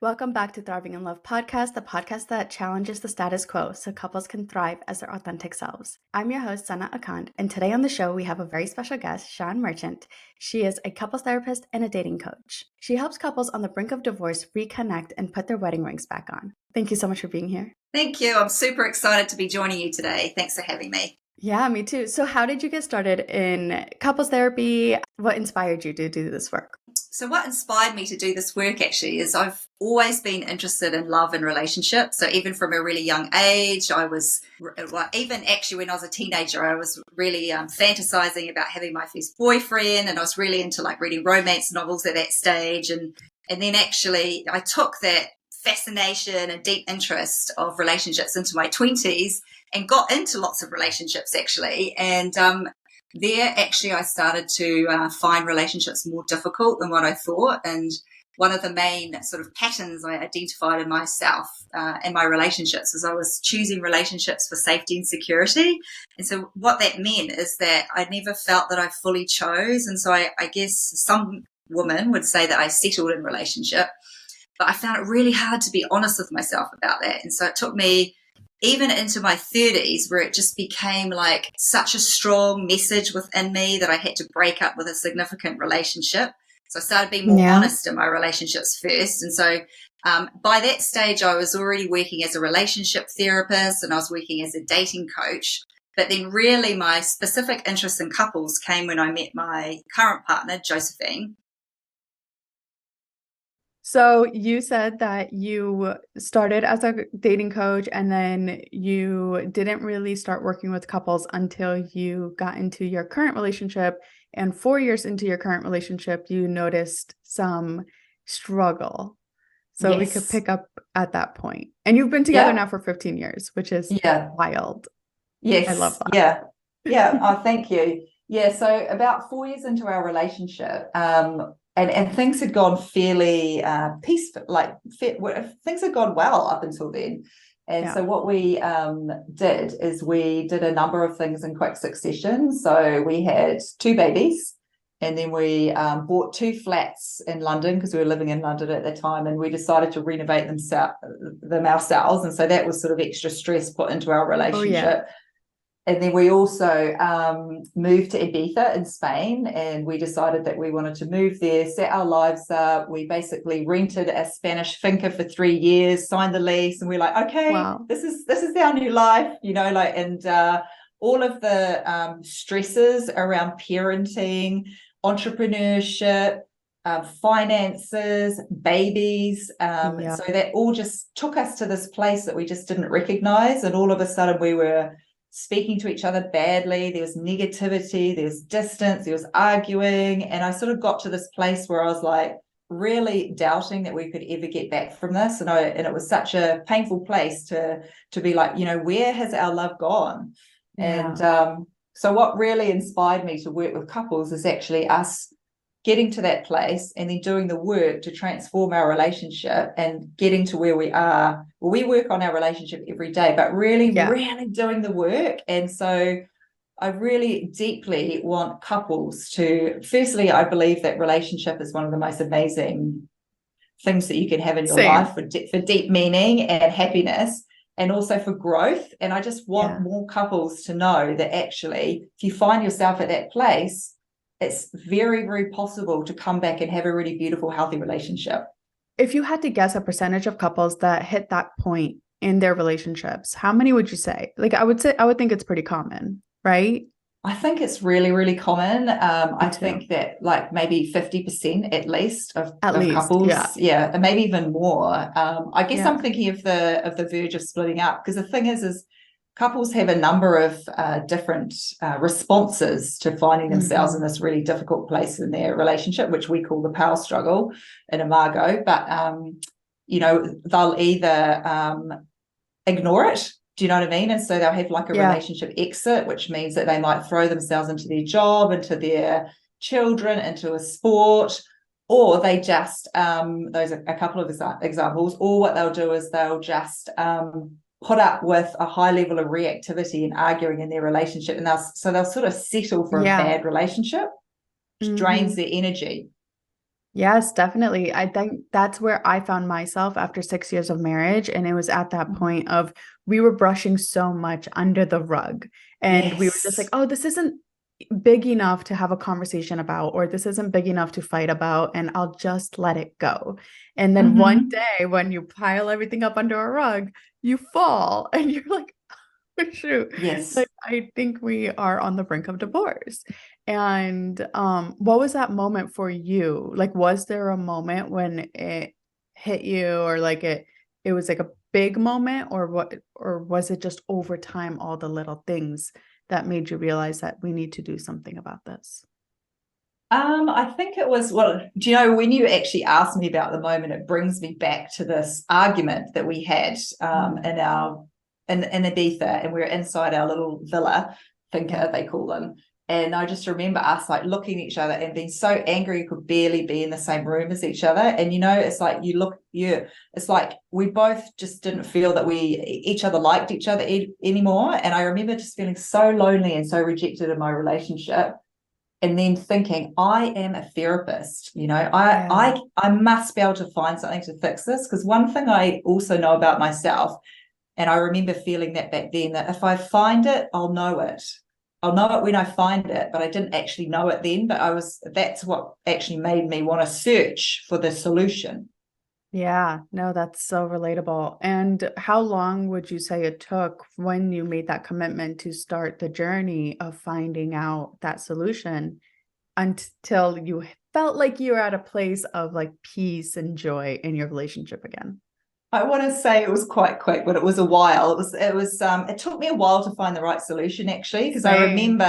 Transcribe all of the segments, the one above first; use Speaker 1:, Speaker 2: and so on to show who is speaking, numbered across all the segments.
Speaker 1: Welcome back to Thriving in Love podcast, the podcast that challenges the status quo so couples can thrive as their authentic selves. I'm your host, Sana Akand, and today on the show we have a very special guest, Shan Merchant. She is a couples therapist and a dating coach. She helps couples on the brink of divorce reconnect and put their wedding rings back on. Thank you so much for being here.
Speaker 2: Thank you. I'm super excited to be joining you today. Thanks for having me.
Speaker 1: Yeah, me too. So how did you get started in couples therapy? What inspired you to do this work?
Speaker 2: So what inspired me to do this work actually is I've always been interested in love and relationships. So even from a really young age, even actually when I was a teenager, I was really fantasizing about having my first boyfriend, and I was really into like reading romance novels at that stage. And then actually I took that fascination and deep interest of relationships into my 20s and got into lots of relationships actually. And there actually I started to find relationships more difficult than what I thought. And one of the main sort of patterns I identified in myself and my relationships was I was choosing relationships for safety and security. And so what that meant is that I never felt that I fully chose. And so I guess some women would say that I settled in relationship, but I found it really hard to be honest with myself about that. And so it took me even into my 30s where it just became like such a strong message within me that I had to break up with a significant relationship. So I started being more honest in my relationships first. And so by that stage, I was already working as a relationship therapist and I was working as a dating coach. But then really my specific interest in couples came when I met my current partner, Josephine.
Speaker 1: So you said that you started as a dating coach and then you didn't really start working with couples until you got into your current relationship. And 4 years into your current relationship, you noticed some struggle. So we could pick up at that point. And you've been together now for 15 years, which is wild.
Speaker 3: Yes.
Speaker 1: I love that.
Speaker 3: Yeah. Oh, thank you. Yeah. So about 4 years into our relationship, and things had gone fairly peaceful, things had gone well up until then. And so what we did is we did a number of things in quick succession. So we had 2 babies, and then we bought 2 flats in London because we were living in London at the time, and we decided to renovate them ourselves. And so that was sort of extra stress put into our relationship. And then we also moved to Ibiza in Spain, and we decided that we wanted to move there, set our lives up. We basically rented a Spanish finca for 3 years, signed the lease, and we're like, okay, this is our new life, and all of the stresses around parenting, entrepreneurship, finances, babies. So that all just took us to this place that we just didn't recognize. And all of a sudden we were speaking to each other badly. There was negativity, there was distance, there was arguing. And I sort of got to this place where I was like really doubting that we could ever get back from this. And it was such a painful place to be like, where has our love gone? And so what really inspired me to work with couples is actually us getting to that place and then doing the work to transform our relationship and getting to where we are. Well, we work on our relationship every day, but really doing the work. And so I really deeply want couples to, firstly, I believe that relationship is one of the most amazing things that you can have in your life for deep meaning and happiness, and also for growth. And I just want more couples to know that actually, if you find yourself at that place, it's very, very possible to come back and have a really beautiful, healthy relationship.
Speaker 1: If you had to guess a percentage of couples that hit that point in their relationships, how many would you say? Like, I would think it's pretty common, right?
Speaker 3: I think it's really, really common. I think that like maybe 50% at least of couples, and maybe even more. I guess I'm thinking of the verge of splitting up, because the thing is couples have a number of different responses to finding themselves in this really difficult place in their relationship, which we call the power struggle in Imago. But, they'll either ignore it. Do you know what I mean? And so they'll have like a relationship exit, which means that they might throw themselves into their job, into their children, into a sport, or they just, those are a couple of examples, or what they'll do is they'll just put up with a high level of reactivity and arguing in their relationship, and they'll sort of settle for a bad relationship, which drains their energy.
Speaker 1: Yes, definitely. I think that's where I found myself after 6 years of marriage, and it was at that point of we were brushing so much under the rug, and we were just like,
Speaker 3: Yes.
Speaker 1: "Oh, this isn't big enough to have a conversation about, or this isn't big enough to fight about, and I'll just let it go." And then one
Speaker 3: Hmm.
Speaker 1: day when you pile everything up under a rug, you fall and you're like, True.
Speaker 3: Yes.
Speaker 1: Like, I think we are on the brink of divorce. And what was that moment for you? Like, was there a moment when it hit you or like it was like a big moment or what or was it just over time all the little things that made you realize that we need to do something about this?
Speaker 3: I think it was, well, do you know, when you actually asked me about the moment, it brings me back to this argument that we had
Speaker 1: Mm.
Speaker 3: in Ibiza, and we were inside our little villa,
Speaker 1: Yeah.
Speaker 3: finca, they call them. And I just remember us like looking at each other and being so angry you could barely be in the same room as each other. And you know, it's like it's like we both just didn't feel that we each other liked each other anymore. And I remember just feeling so lonely and so rejected in my relationship, and then thinking, I am a therapist, you know,
Speaker 1: Yeah.
Speaker 3: I must be able to find something to fix this. Because one thing I also know about myself, and I remember feeling that back then, that if I find it, I'll know it. I'll know it when I find it, but I didn't actually know it then. But that's what actually made me want to search for the solution.
Speaker 1: Yeah, no, that's so relatable. And how long would you say it took when you made that commitment to start the journey of finding out that solution until you felt like you were at a place of like peace and joy in your relationship again?
Speaker 3: I want to say it was quite quick, but it was a while. It took me a while to find the right solution actually, because
Speaker 1: Same.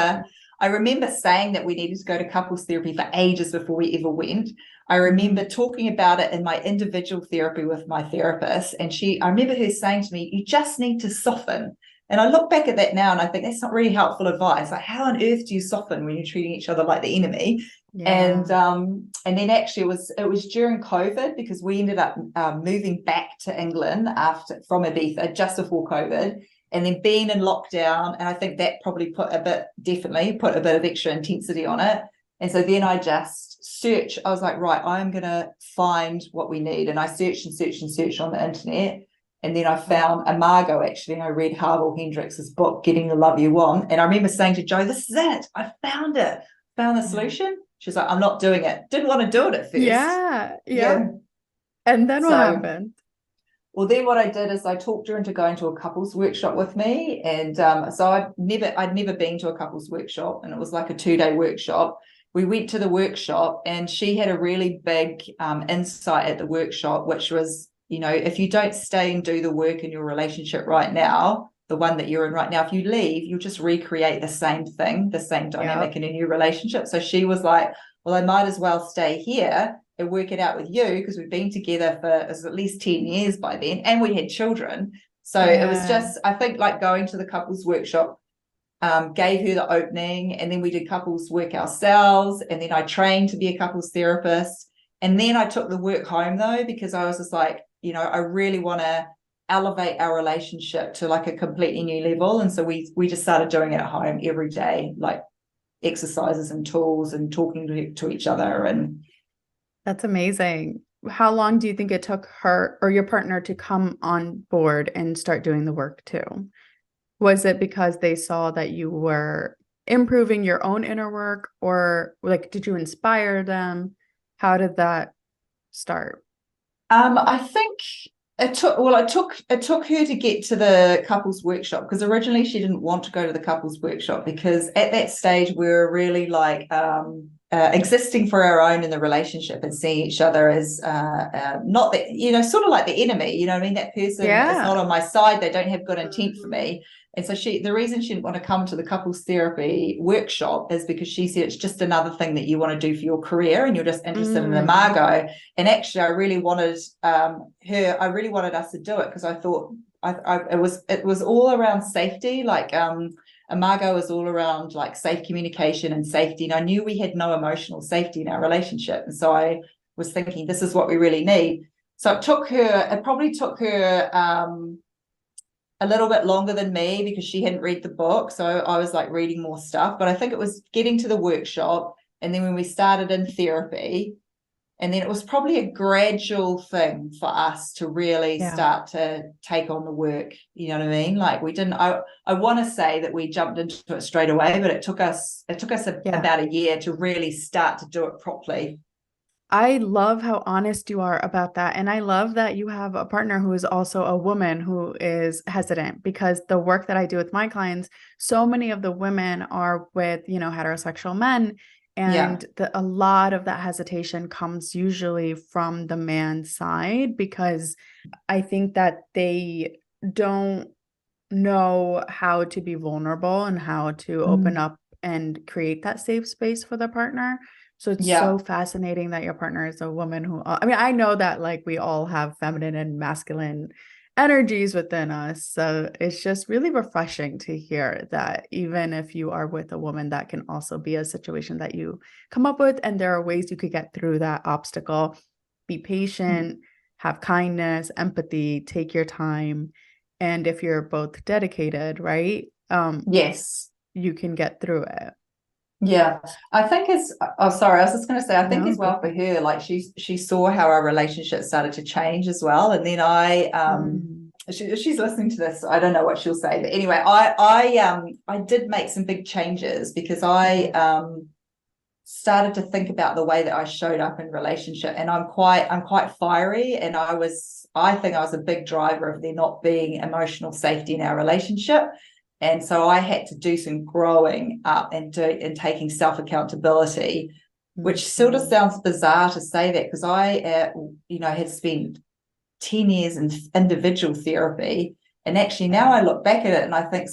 Speaker 3: I remember saying that we needed to go to couples therapy for ages before we ever went. I
Speaker 1: Mhm.
Speaker 3: remember talking about it in my individual therapy with my therapist, and I remember her saying to me, "You just need to soften." And I look back at that now and I think that's not really helpful advice. Like, how on earth do you soften when you're treating each other like the enemy?
Speaker 1: Yeah.
Speaker 3: And then actually it was during COVID, because we ended up moving back to England after from Ibiza just before COVID, and then being in lockdown, and I think that probably definitely put a bit of extra intensity on it. And so then I just searched. I was like, right, I'm gonna find what we need, and I searched and searched and searched on the internet. And then I found Imago, actually, and I read Harville Hendricks's book, Getting the Love You Want. And I remember saying to Joe, this is it. I found the
Speaker 1: Yeah.
Speaker 3: solution. She's like, I'm not doing it. Didn't want to do it at first.
Speaker 1: Yeah. Yeah.
Speaker 3: Yeah.
Speaker 1: And then what
Speaker 3: So,
Speaker 1: happened?
Speaker 3: well, then what I did is I talked her into going to a couples workshop with me. And so I'd never been to a couples workshop, and it was like a 2-day workshop. We went to the workshop, and she had a really big insight at the workshop, which was, you know, if you don't stay and do the work in your relationship right now, the one that you're in right now, if you leave, you'll just recreate the same thing, the same dynamic
Speaker 1: Yep.
Speaker 3: in a new relationship. So she was like, well, I might as well stay here and work it out with you, because we've been together for at least 10 years by then, and we had children. So it was
Speaker 1: Yeah.
Speaker 3: just, I think, like going to the couples workshop gave her the opening, and then we did couples work ourselves, and then I trained to be a couples therapist. And then I took the work home though, because I was just like, you know, I really want to elevate our relationship to like a completely new level. And so we just started doing it at home every day, like exercises and tools and talking to each other. And
Speaker 1: That's amazing. How long do you think it took her or your partner to come on board and start doing the work too? Was it because they saw that you were improving your own inner work, or like, did you inspire them? How did that start?
Speaker 3: I think it took her to get to the couples workshop, because originally she didn't want to go to the couples workshop, because at that stage we were really like existing for our own in the relationship and seeing each other as not that, you know, sort of like the enemy, you know what I mean? That person is not
Speaker 1: Yeah.
Speaker 3: on my side, they don't have good intent for me. And so the reason she didn't want to come to the couples therapy workshop is because she said it's just another thing that you want to do for your career, and you're just interested in
Speaker 1: Mm.
Speaker 3: Imago. And actually, I really wanted us to do it, because I thought it was all around safety. Like Imago is all around like safe communication and safety. And I knew we had no emotional safety in our relationship. And so I was thinking, this is what we really need. So it probably took her a little bit longer than me, because she hadn't read the book. So I was like reading more stuff. But I think it was getting to the workshop. And then when we started in therapy, And then it was probably a gradual thing for us to really start to take on the work. You know what I mean? Like we didn't, I want to say that we jumped into it straight away, but it took us about a year to really start to do it properly.
Speaker 1: I love how honest you are about that. And I love that you have a partner who is also a woman who is hesitant, because the work that I do with my clients, so many of the women are with, heterosexual men. And a lot of that hesitation comes usually from the man's side, because I think that they don't know how to be vulnerable and how to open up and create that safe space for the partner. So it's so fascinating that your partner is a woman who, I mean, I know that like we all have feminine and masculine energies within us. So it's just really refreshing to hear that even if you are with a woman, that can also be a situation that you come up with. And there are ways you could get through that obstacle. Be patient, have kindness, empathy, take your time. And if you're both dedicated, right?
Speaker 3: Yes.
Speaker 1: You can get through it.
Speaker 3: Yeah, I think sorry, I was just going to say, I think as well
Speaker 1: Good.
Speaker 3: for her, like she saw how our relationship started to change as well. And then she's listening to this, so I don't know what she'll say, but anyway, I did make some big changes, because I started to think about the way that I showed up in relationship, and I'm quite fiery, and I think I was a big driver of there not being emotional safety in our relationship. And so I had to do some growing up and taking self-accountability, which sort of sounds bizarre to say that, because I, had spent 10 years in individual therapy. And actually now I look back at it and I think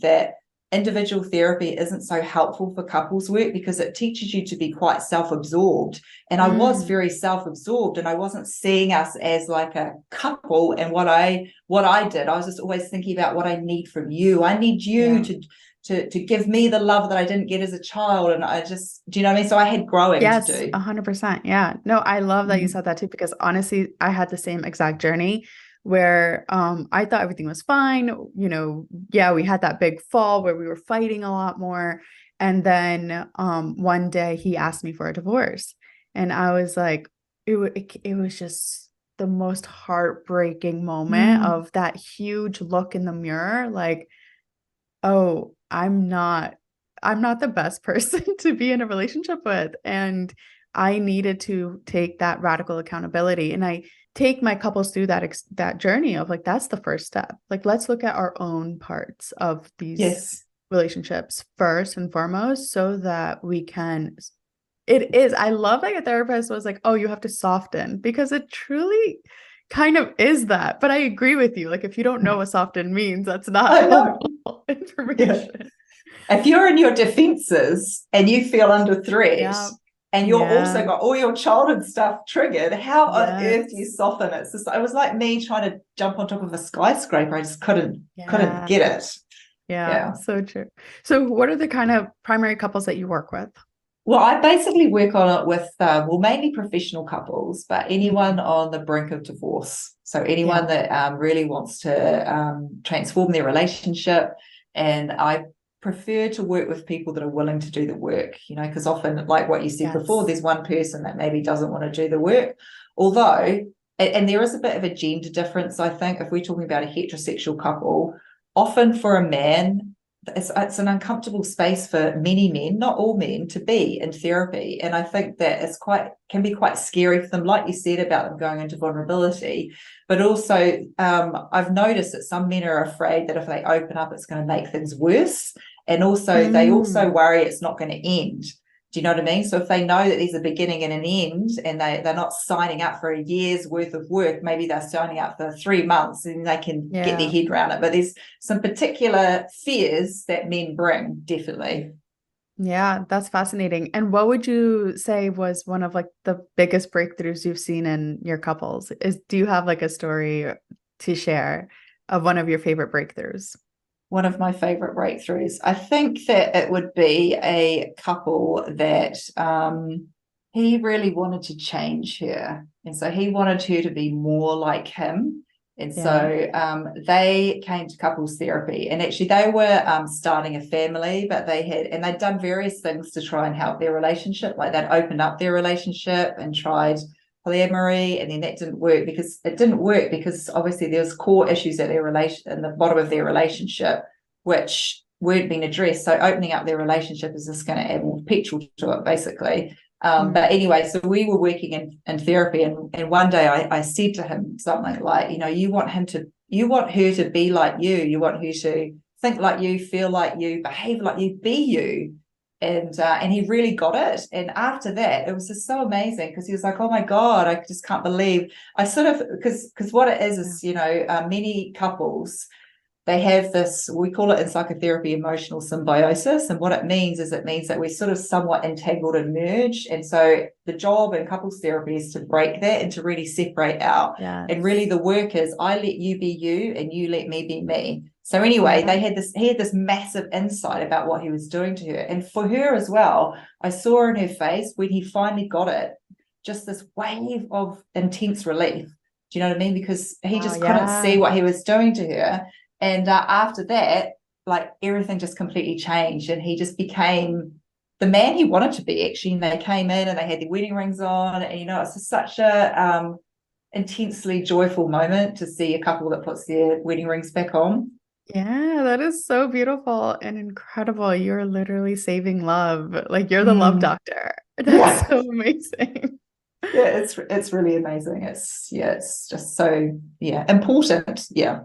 Speaker 3: that individual therapy isn't so helpful for couples work, because it teaches you to be quite self-absorbed. And I was very self-absorbed, and I wasn't seeing us as like a couple. And what I did, I was just always thinking about what I need from you. I need you to give me the love that I didn't get as a child. And I just, do you know what I mean? So I had growing to do.
Speaker 1: 100%. Yeah. No, I love that you said that too, because honestly, I had the same exact journey where I thought everything was fine. We had that big fall where we were fighting a lot more. And then one day he asked me for a divorce. And I was like, it was just the most heartbreaking moment of that huge look in the mirror. Like, oh, I'm not the best person to be in a relationship with. And I needed to take that radical accountability. And I take my couples through that journey of like, that's the first step. Like, let's look at our own parts of these relationships first and foremost, so that we can. I love that your therapist was like, oh, you have to soften, because it truly kind of is that. But I agree with you. Like, if you don't know what soften means, that's not helpful information.
Speaker 3: Yeah. If you're in your defenses and you feel under threat, and you're also got all your childhood stuff triggered, how on earth do you soften it? It was like me trying to jump on top of a skyscraper. I just couldn't get it.
Speaker 1: Yeah, so true. So what are the kind of primary couples that you work with?
Speaker 3: Well, I basically work on it with, mainly professional couples, but anyone on the brink of divorce. So anyone that really wants to transform their relationship. And I prefer to work with people that are willing to do the work, because often, like what you said before, there's one person that maybe doesn't want to do the work. Although, and there is a bit of a gender difference, I think, if we're talking about a heterosexual couple, often for a man, it's an uncomfortable space for many men, not all men, to be in therapy. And I think that can be quite scary for them, like you said, about them going into vulnerability. But also, I've noticed that some men are afraid that if they open up, it's going to make things worse. And also, they also worry it's not going to end. Do you know what I mean? So if they know that there's a beginning and an end, and they're not signing up for a year's worth of work, maybe they're signing up for 3 months, and they can get their head around it. But there's some particular fears that men bring, definitely.
Speaker 1: Yeah, that's fascinating. And what would you say was one of like the biggest breakthroughs you've seen in your couples? Do you have like a story to share of one of your favorite breakthroughs?
Speaker 3: One of my favorite breakthroughs, I think that it would be a couple that he really wanted to change her. And so he wanted her to be more like him. And
Speaker 1: Yeah.
Speaker 3: so they came to couples therapy, and actually they were starting a family, but they'd done various things to try and help their relationship. Like they'd opened up their relationship and tried polyamory, and then that didn't work because obviously there was core issues at their relation in the bottom of their relationship, which weren't being addressed. So opening up their relationship is just going to add more petrol to it, basically. But anyway, so we were working in therapy, and one day I said to him something like, you want her to be like you want her to think like you, feel like you, behave like you, be you. And he really got it. And after that, it was just so amazing, because he was like, oh my God, I just can't believe I sort of, because what it is, many couples, they have this, we call it in psychotherapy, emotional symbiosis. And what it means that we're sort of somewhat entangled and merged. And so the job in couples therapy is to break that and to really separate out.
Speaker 1: Yes.
Speaker 3: And really the work is, I let you be you and you let me be me. So anyway, he had this massive insight about what he was doing to her. And for her as well, I saw in her face when he finally got it, just this wave of intense relief. Do you know what I mean? Because he just couldn't see what he was doing to her. And after that, like, everything just completely changed, and he just became the man he wanted to be, actually. And they came in and they had their wedding rings on, and it's just such a intensely joyful moment to see a couple that puts their wedding rings back on.
Speaker 1: Yeah, that is so beautiful and incredible. You're literally saving love. Like, you're the love doctor. That's
Speaker 3: Yeah.
Speaker 1: so amazing.
Speaker 3: Yeah, it's really amazing. It's just so important. Yeah.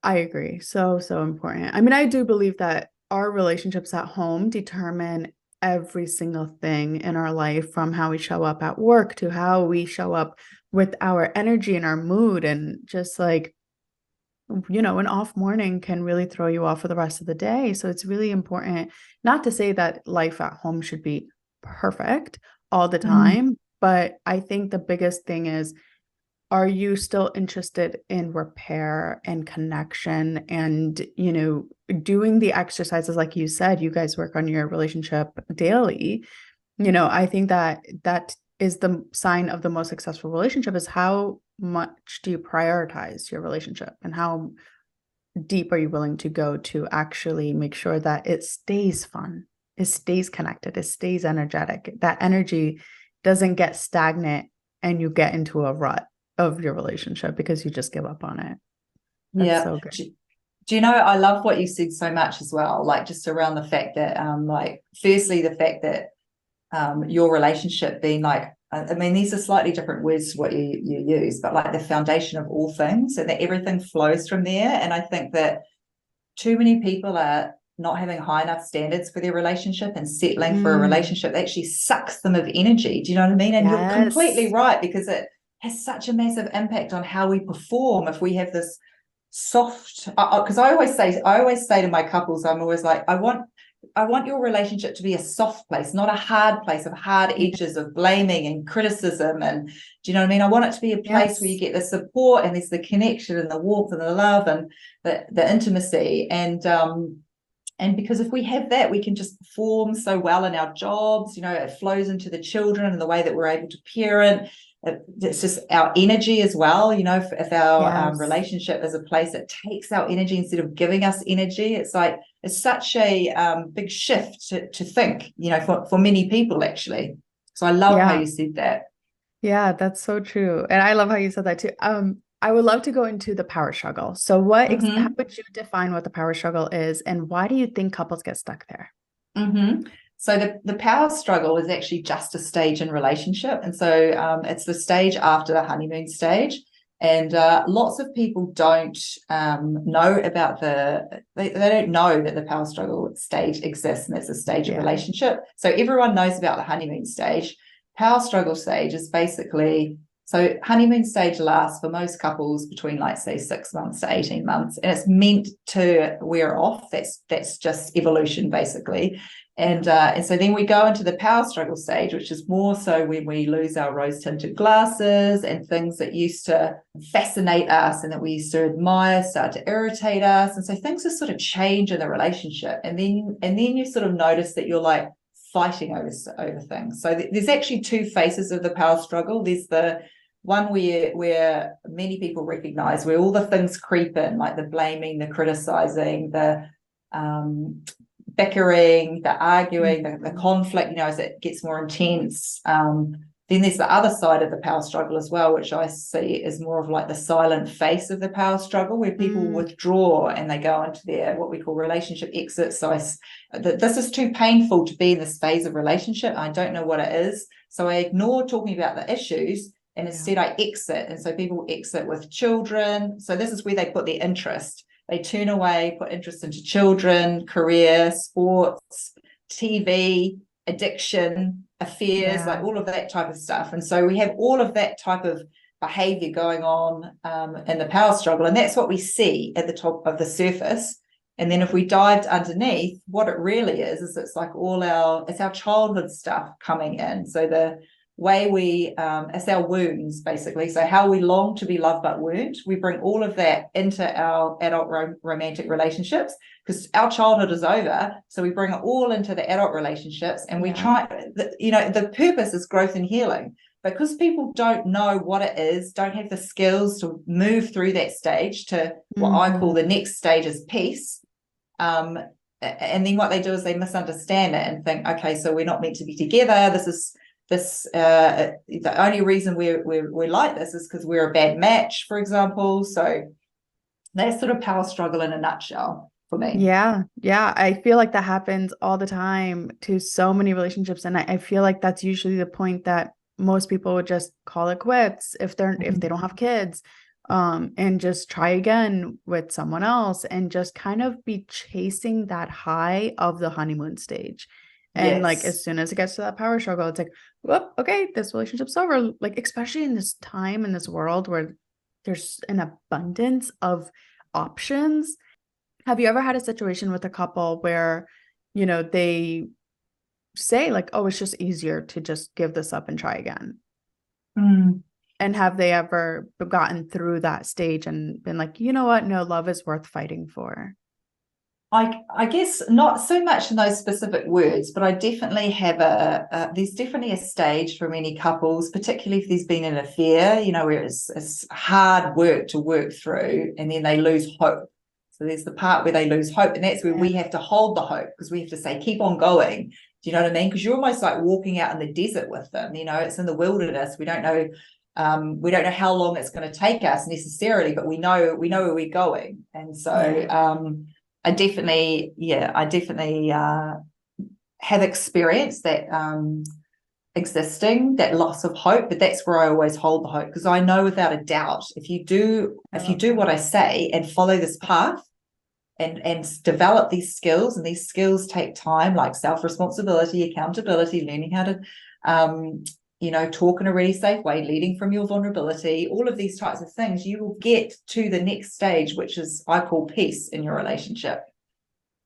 Speaker 1: I agree. So, so important. I mean, I do believe that our relationships at home determine every single thing in our life, from how we show up at work to how we show up with our energy and our mood. And just like, an off morning can really throw you off for the rest of the day. So it's really important, not to say that life at home should be perfect all the time, but I think the biggest thing is, are you still interested in repair and connection and, doing the exercises? Like you said, you guys work on your relationship daily. I think that is the sign of the most successful relationship, is how much do you prioritize your relationship, and how deep are you willing to go to actually make sure that it stays fun, it stays connected, it stays energetic, that energy doesn't get stagnant and you get into a rut of your relationship because you just give up on it. That's so good.
Speaker 3: Do you know, I love what you said so much as well, like, just around the fact that firstly, the fact that your relationship being like, I mean, these are slightly different words to what you use, but like the foundation of all things, and that everything flows from there. And I think that too many people are not having high enough standards for their relationship and settling for a relationship that actually sucks them of energy. Do you know what I mean? And you're completely right, because it has such a massive impact on how we perform if we have this soft, because I always say to my couples, I'm always like, I want your relationship to be a soft place, not a hard place of hard edges of blaming and criticism. And do you know what I mean? I want it to be a place where you get the support, and there's the connection and the warmth and the love and the intimacy. And because if we have that, we can just perform so well in our jobs. It flows into the children and the way that we're able to parent. It's just our energy as well. If our relationship is a place that takes our energy instead of giving us energy, it's like, it's such a big shift to think, for many people, actually. So I love how you said that.
Speaker 1: Yeah, that's so true. And I love how you said that too. I would love to go into the power struggle. So how would you define what the power struggle is, and why do you think couples get stuck there?
Speaker 3: So the power struggle is actually just a stage in relationship. And so it's the stage after the honeymoon stage. And lots of people don't know about they don't know that the power struggle stage exists, and it's a stage of relationship. So everyone knows about the honeymoon stage. Power struggle stage is basically, so honeymoon stage lasts for most couples between, like, say, 6 months to 18 months, and it's meant to wear off. That's just evolution, basically. And so then we go into the power struggle stage, which is more so when we lose our rose-tinted glasses, and things that used to fascinate us and that we used to admire start to irritate us. And so things just sort of change in the relationship. And then you sort of notice that you're, like, fighting over things. So there's actually two phases of the power struggle. There's the One where many people recognize, where all the things creep in, like the blaming, the criticizing, the bickering, the arguing, the conflict, you know, as it gets more intense. Then there's the other side of the power struggle as well, which I see is more of like the silent face of the power struggle, where people withdraw and they go into their what we call relationship exit. So this is too painful to be in this phase of relationship. I don't know what it is. So I ignore talking about the issues and instead I exit. And so people exit with children. So this is where they put their interest. They turn away, put interest into children, career, sports, TV, addiction, affairs, like all of that type of stuff. And so we have all of that type of behavior going on in the power struggle. And that's what we see at the top of the surface. And then if we dived underneath, what it really is it's like it's our childhood stuff coming in. So the way it's our wounds, basically. So how we long to be loved but weren't, we bring all of that into our adult romantic relationships because our childhood is over. So we bring it all into the adult relationships and we try, the purpose is growth and healing. Because people don't know what it is, don't have the skills to move through that stage to what I call the next stage is peace. And then what they do is they misunderstand it and think, okay, so we're not meant to be together. The only reason we're like this is because we're a bad match, for example. So that's sort of power struggle in a nutshell for me.
Speaker 1: Yeah. I feel like that happens all the time to so many relationships. And I feel like that's usually the point that most people would just call it quits if they don't have kids, and just try again with someone else and just kind of be chasing that high of the honeymoon stage. And like, as soon as it gets to that power struggle, it's like, whoop, okay, this relationship's over. Like, especially in this time, in this world where there's an abundance of options. Have you ever had a situation with a couple where, they say like, oh, it's just easier to just give this up and try again? And have they ever gotten through that stage and been like, you know what? No, love is worth fighting for?
Speaker 3: I guess not so much in those specific words, but I definitely have there's definitely a stage for many couples, particularly if there's been an affair, where it's hard work to work through and then they lose hope. So there's the part where they lose hope, and that's where we have to hold the hope because we have to say, keep on going. Do you know what I mean? Because you're almost like walking out in the desert with them, it's in the wilderness. We don't know how long it's going to take us necessarily, but we know where we're going. And so I definitely have experienced that existing, that loss of hope, but that's where I always hold the hope because I know without a doubt if you do what I say and follow this path and develop these skills, and these skills take time, like self-responsibility, accountability, learning how to talk in a really safe way, leading from your vulnerability, all of these types of things, you will get to the next stage, which is I call peace in your relationship.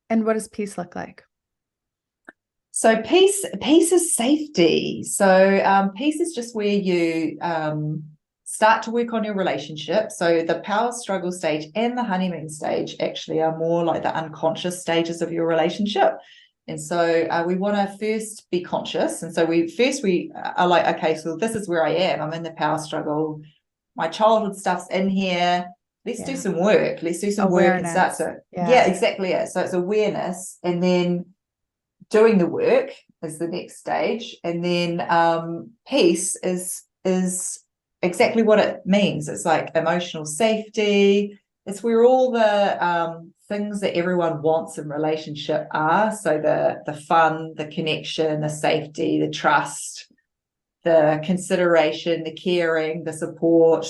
Speaker 1: And what does peace look like?
Speaker 3: So peace is safety. So peace is just where you start to work on your relationship. So the power struggle stage and the honeymoon stage actually are more like the unconscious stages of your relationship. And so we want to first be conscious. And so we are like, okay, so this is where I am. I'm in the power struggle. My childhood stuff's in here. Let's do some work. Let's do some
Speaker 1: awareness.
Speaker 3: Work and start to, exactly it. So it's awareness. And then doing the work is the next stage. And then peace is exactly what it means. It's like emotional safety. It's where all the things that everyone wants in relationship are. So the fun, the connection, the safety, the trust, the consideration, the caring, the support,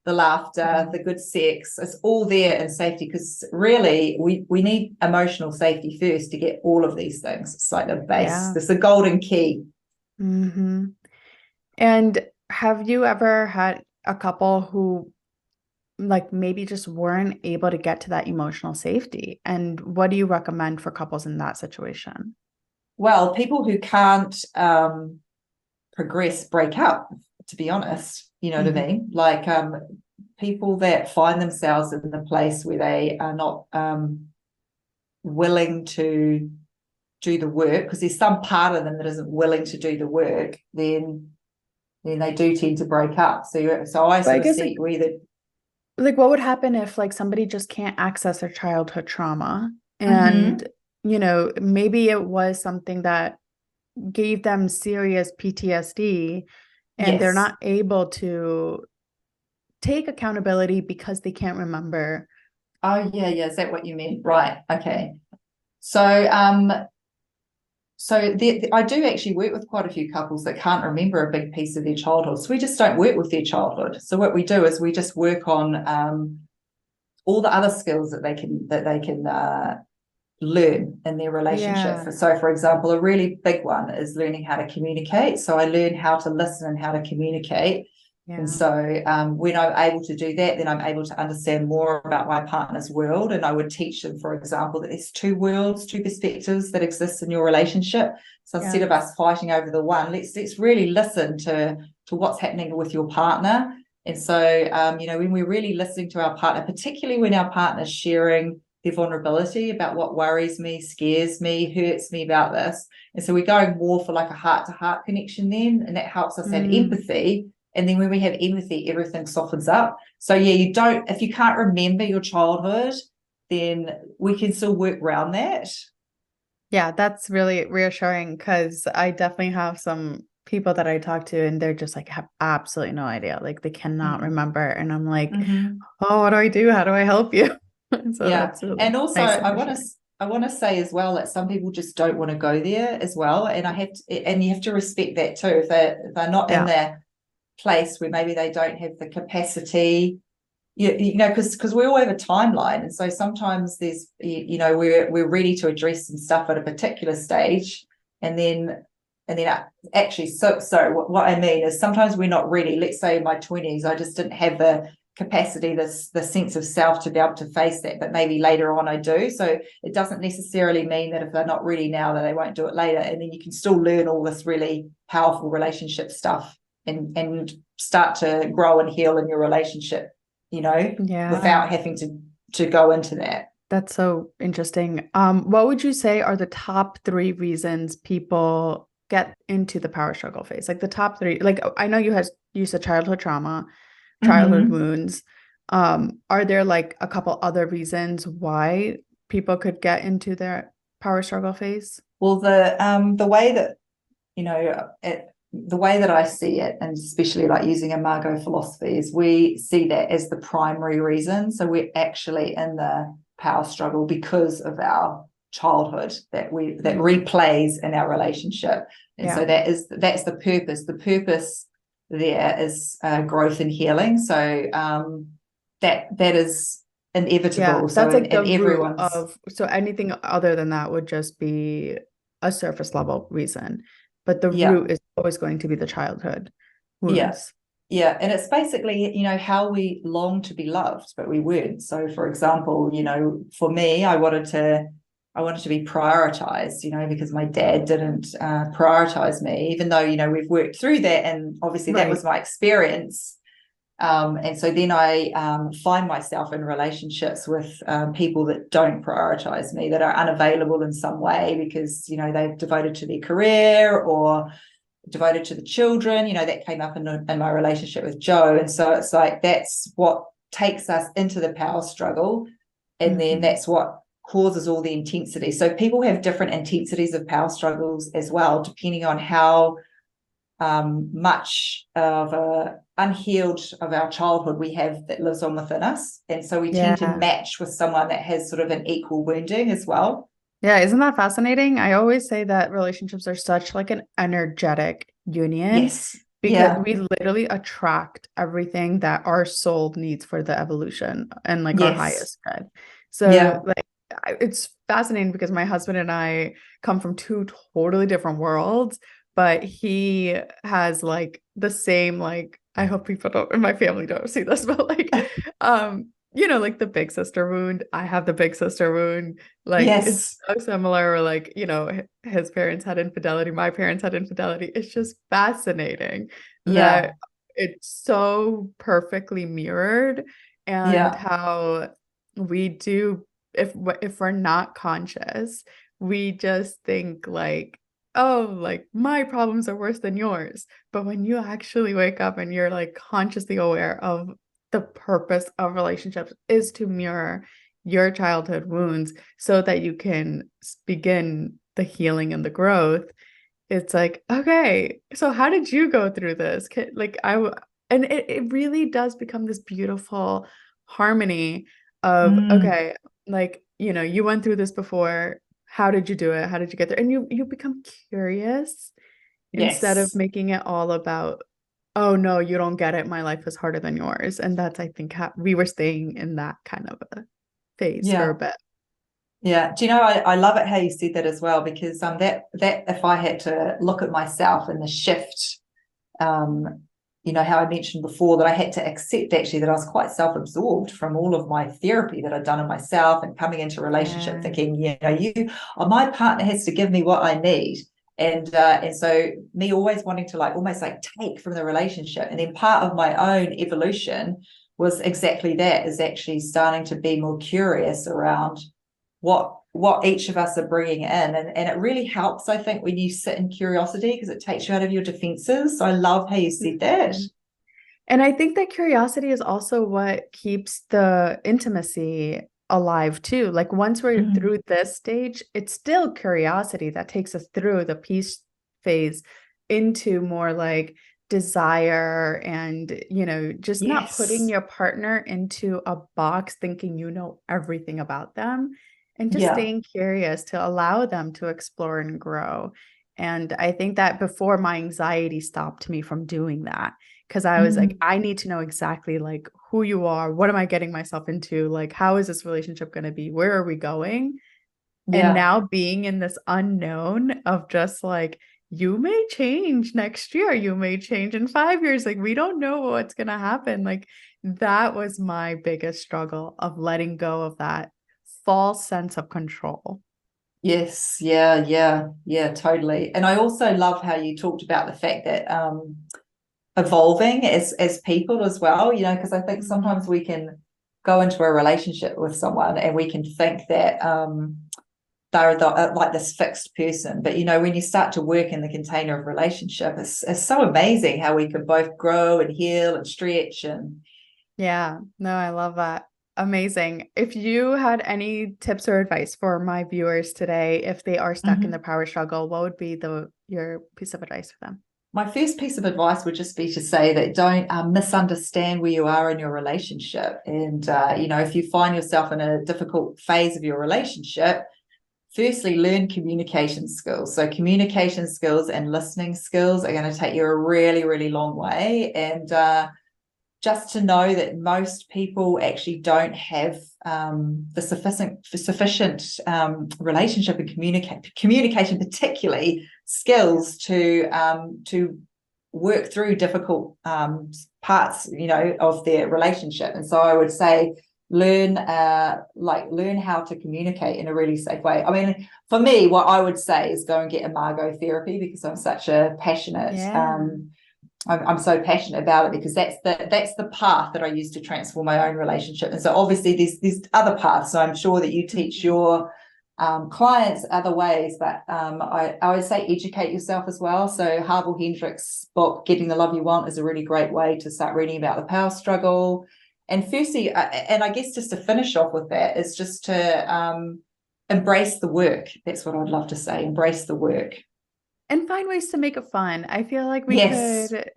Speaker 3: the laughter, the good sex. It's all there in safety because really we need emotional safety first to get all of these things. It's like the base. It's the golden key.
Speaker 1: And have you ever had a couple who like maybe just weren't able to get to that emotional safety? And what do you recommend for couples in that situation?
Speaker 3: Well, people who can't progress break up, to be honest. You know what I mean? Like people that find themselves in the place where they are not willing to do the work because there's some part of them that isn't willing to do the work, then then they do tend to break up. So I
Speaker 1: But I
Speaker 3: sort of
Speaker 1: guess
Speaker 3: see you either.
Speaker 1: like what would happen if like somebody just can't access their childhood trauma
Speaker 3: Mm-hmm.
Speaker 1: and maybe it was something that gave them serious PTSD and they're
Speaker 3: Yes.
Speaker 1: not able to take accountability because they can't remember.
Speaker 3: Oh, yeah, yeah. Is that what you meant? Right. Okay. So, I do actually work with quite a few couples that can't remember a big piece of their childhood. So we just don't work with their childhood. So what we do is we just work on all the other skills that they can learn in their relationship.
Speaker 1: Yeah.
Speaker 3: So, for example, a really big one is learning how to communicate. So I learn how to listen and how to communicate. And
Speaker 1: Yeah.
Speaker 3: so when I'm able to do that, then I'm able to understand more about my partner's world. And I would teach them, for example, that there's two worlds, two perspectives that exist in your relationship. So instead of
Speaker 1: Yes.
Speaker 3: us fighting over the one, let's really listen to what's happening with your partner. And so, when we're really listening to our partner, particularly when our partner's sharing their vulnerability about what worries me, scares me, hurts me about this. And so we're going more for like a heart-to-heart connection then, and that helps us have
Speaker 1: Mm.
Speaker 3: empathy. And then when we have empathy, everything softens up. So yeah, if you can't remember your childhood, then we can still work around that.
Speaker 1: Yeah, that's really reassuring because I definitely have some people that I talk to and they're just like have absolutely no idea. Like they cannot
Speaker 3: Mm.
Speaker 1: remember. And I'm like,
Speaker 3: Mm-hmm.
Speaker 1: oh, what do I do? How do I help you? So
Speaker 3: Yeah.
Speaker 1: that's really
Speaker 3: And also
Speaker 1: nice and
Speaker 3: I want to say as well that some people just don't want to go there as well. And you have to respect that too. If they're not in
Speaker 1: yeah.
Speaker 3: their place where maybe they don't have the capacity, because we all have a timeline. And so sometimes we're ready to address some stuff at a particular stage. And then actually, so what I mean is sometimes we're not ready. Let's say in my 20s, I just didn't have the capacity, the sense of self to be able to face that, but maybe later on I do. So it doesn't necessarily mean that if they're not ready now that they won't do it later. And then you can still learn all this really powerful relationship stuff and start to grow and heal in your relationship,
Speaker 1: Yeah.
Speaker 3: without having to go into that.
Speaker 1: That's so interesting. What would you say are the top three reasons people get into the power struggle phase? Like the top three, like I know you said childhood trauma, childhood
Speaker 3: Mm-hmm.
Speaker 1: wounds. Are there like a couple other reasons why people could get into their power struggle phase?
Speaker 3: Well, the way that the way that I see it, and especially like using Imago philosophy, is we see that as the primary reason. So we're actually in the power struggle because of our childhood that
Speaker 1: Mm.
Speaker 3: replays in our relationship. And
Speaker 1: Yeah.
Speaker 3: so that's the purpose. The purpose there is growth and healing. So that is
Speaker 1: Yeah.
Speaker 3: inevitable. So
Speaker 1: That's like
Speaker 3: in
Speaker 1: the root
Speaker 3: everyone's.
Speaker 1: of, so anything other than that would just be a surface level reason. But the
Speaker 3: Yeah.
Speaker 1: root is always going to be the childhood
Speaker 3: Yeah.
Speaker 1: wounds.
Speaker 3: Yeah. And it's basically, how we long to be loved, but we weren't. So for example, for me, I wanted to be prioritized, because my dad didn't prioritize me, even though, we've worked through that. And obviously that was
Speaker 1: Right.
Speaker 3: my experience. And so then I find myself in relationships with people that don't prioritize me, that are unavailable in some way because, they've devoted to their career or devoted to the children. That came up in my relationship with Joe. And so it's like that's what takes us into the power struggle. And then
Speaker 1: Mm-hmm.
Speaker 3: that's what causes all the intensity. So people have different intensities of power struggles as well, depending on how much of a unhealed of our childhood we have that lives on within us. And so we tend to
Speaker 1: Yeah.
Speaker 3: match with someone that has sort of an equal wounding as well.
Speaker 1: Yeah. Isn't that fascinating? I always say that relationships are such like an energetic union
Speaker 3: Yes.
Speaker 1: because
Speaker 3: Yeah.
Speaker 1: we literally attract everything that our soul needs for the evolution and like our
Speaker 3: Yes.
Speaker 1: highest good. So
Speaker 3: Yeah.
Speaker 1: like it's fascinating because my husband and I come from two totally different worlds, but he has like the same like I hope people don't in my family don't see this, but like like the big sister wound. I have the big sister wound. Like it's
Speaker 3: Yes.
Speaker 1: so similar. Or like, his parents had infidelity, my parents had infidelity. It's just fascinating
Speaker 3: Yeah.
Speaker 1: that it's so perfectly mirrored and
Speaker 3: Yeah.
Speaker 1: how we do if we're not conscious, we just think like oh, like my problems are worse than yours. But when you actually wake up and you're like consciously aware of the purpose of relationships is to mirror your childhood wounds so that you can begin the healing and the growth, it's like, okay, so how did you go through this? Like and it really does become this beautiful harmony of,
Speaker 3: Mm,
Speaker 1: okay, like, you went through this before. How did you do it? How did you get there? And you become curious instead of
Speaker 3: yes.
Speaker 1: making it all about, oh no, you don't get it. My life is harder than yours. And that's, I think, how we were staying in that kind of a phase for a
Speaker 3: Yeah.
Speaker 1: bit.
Speaker 3: Yeah. Do you know, I love it how you said that as well, because that if I had to look at myself and the shift, um, how I mentioned before that I had to accept actually that I was quite self-absorbed from all of my therapy that I'd done in myself and coming into a relationship
Speaker 1: Yeah.
Speaker 3: thinking, my partner has to give me what I need. And so me always wanting to like almost like take from the relationship. And then part of my own evolution was exactly that, is actually starting to be more curious around what each of us are bringing in, and it really helps, I think, when you sit in curiosity, because it takes you out of your defenses. So I love how you said that.
Speaker 1: Mhm. And I think that curiosity is also what keeps the intimacy alive too. Like once we're
Speaker 3: Mm.
Speaker 1: through this stage, it's still curiosity that takes us through the peace phase into more like desire and, just not putting
Speaker 3: Yes.
Speaker 1: your partner into a box thinking you know everything about them and just
Speaker 3: Yeah.
Speaker 1: staying curious to allow them to explore and grow. And I think that before my anxiety stopped me from doing that because I was like,
Speaker 3: Mm.
Speaker 1: I need to know exactly like who you are. What am I getting myself into? Like, how is this relationship going to be? Where are we going? And
Speaker 3: Yeah.
Speaker 1: now being in this unknown of just like, you may change next year, you may change in 5 years. Like, we don't know what's going to happen. Like, that was my biggest struggle of letting go of that false sense of control.
Speaker 3: Yes. Yeah. Yeah. Yeah. Totally. And I also love how you talked about the fact that evolving as people as well, because I think sometimes
Speaker 1: Mhm.
Speaker 3: we can go into a relationship with someone and we can think that they're like this fixed person. But when you start to work in the container of relationship, it's so amazing how we can both grow and heal and stretch. And
Speaker 1: Yeah, no, I love that. Amazing. If you had any tips or advice for my viewers today, if they are stuck in the
Speaker 3: Mhm.
Speaker 1: power struggle, what would be your piece of advice for them?
Speaker 3: My first piece of advice would just be to say that don't misunderstand where you are in your relationship. And if you find yourself in a difficult phase of your relationship, firstly, learn communication skills. So communication skills and listening skills are going to take you a really, really long way. And just to know that most people actually don't have the sufficient relationship and communication, particularly skills to work through difficult parts, of their relationship. And so I would say learn how to communicate in a really safe way. I mean, for me, what I would say is go and get Imago Therapy, because I'm such a passionate
Speaker 1: Yeah.
Speaker 3: I'm so passionate about it, because that's the path that I use to transform my own relationship. And so obviously there's other paths. So I'm sure that you teach
Speaker 1: Mhm.
Speaker 3: your clients other ways, but I would say educate yourself as well. So Harville Hendricks' book Getting the Love You Want is a really great way to start reading about the power struggle. And firstly, and I guess just to finish off with that, is just to embrace the work. That's what I'd love to say. Embrace the work.
Speaker 1: And find ways to make it fun. I feel like we
Speaker 3: Yes.
Speaker 1: could,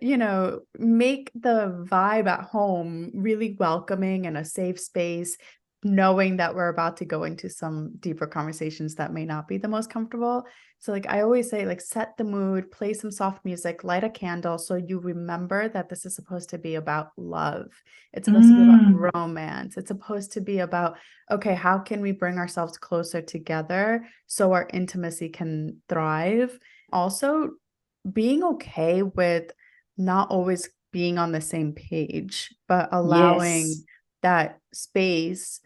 Speaker 1: make the vibe at home really welcoming and a safe space, knowing that we're about to go into some deeper conversations that may not be the most comfortable. So, like, I always say, like, set the mood, play some soft music, light a candle so you remember that this is supposed to be about love. It's supposed to be about
Speaker 3: Mm,
Speaker 1: romance. It's supposed to be about, okay, how can we bring ourselves closer together so our intimacy can thrive? Also, being okay with not always being on the same page, but
Speaker 3: yes.
Speaker 1: allowing that space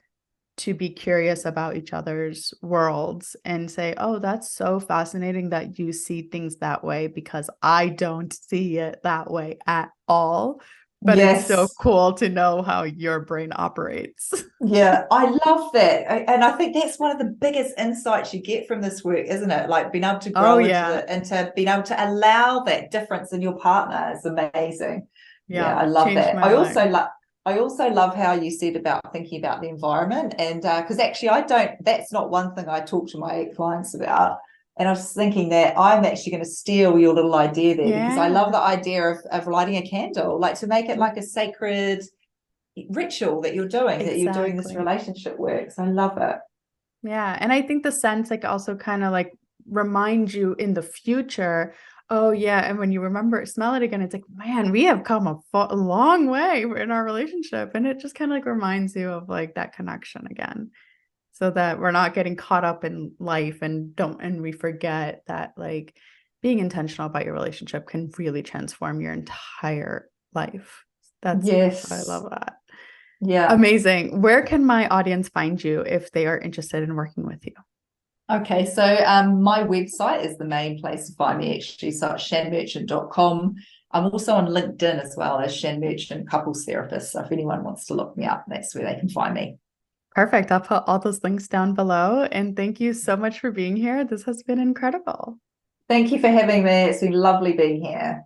Speaker 1: to be curious about each other's worlds and say, oh, that's so fascinating that you see things that way because I don't see it that way at all. but it's so
Speaker 3: Yes.
Speaker 1: cool to know how your brain operates.
Speaker 3: Yeah, I love that. And I think that's one of the biggest insights you get from this work, isn't it? Like being able to
Speaker 1: Oh
Speaker 3: grow
Speaker 1: yeah.
Speaker 3: into being able to allow that difference in your partner is amazing. Yeah,
Speaker 1: Yeah.
Speaker 3: I love
Speaker 1: Changed
Speaker 3: that.
Speaker 1: my life.
Speaker 3: I also love how you said about thinking about the environment. And because actually I don't, that's not one thing I talk to my clients about. And I was thinking that I'm actually going to steal your little idea there, because I love
Speaker 1: Yeah.
Speaker 3: the idea of lighting a candle, like to make it like a sacred ritual that you're doing this
Speaker 1: Exactly.
Speaker 3: relationship work. So I love it.
Speaker 1: Yeah. And I think the sense like also kind of like remind you in the future, oh yeah. And when you remember it, smell it again, it's like, man, we have come a long way in our relationship. And it just kind of like reminds you of like that connection again. So that we're not getting caught up in life and we forget that like being intentional about your relationship can really transform your entire life. That's why I
Speaker 3: Yes.
Speaker 1: love that.
Speaker 3: Yeah.
Speaker 1: Amazing. Where can my audience find you if they are interested in working with you?
Speaker 3: Okay, so my website is the main place to find me actually. So it's shanmerchant.com. I'm also on LinkedIn as well as Shan Merchant Couples Therapist. So if anyone wants to look me up, that's where they can find me.
Speaker 1: Perfect. I'll put all those links down below. And thank you so much for being here. This has been incredible.
Speaker 3: Thank you for having me. It's been lovely being here.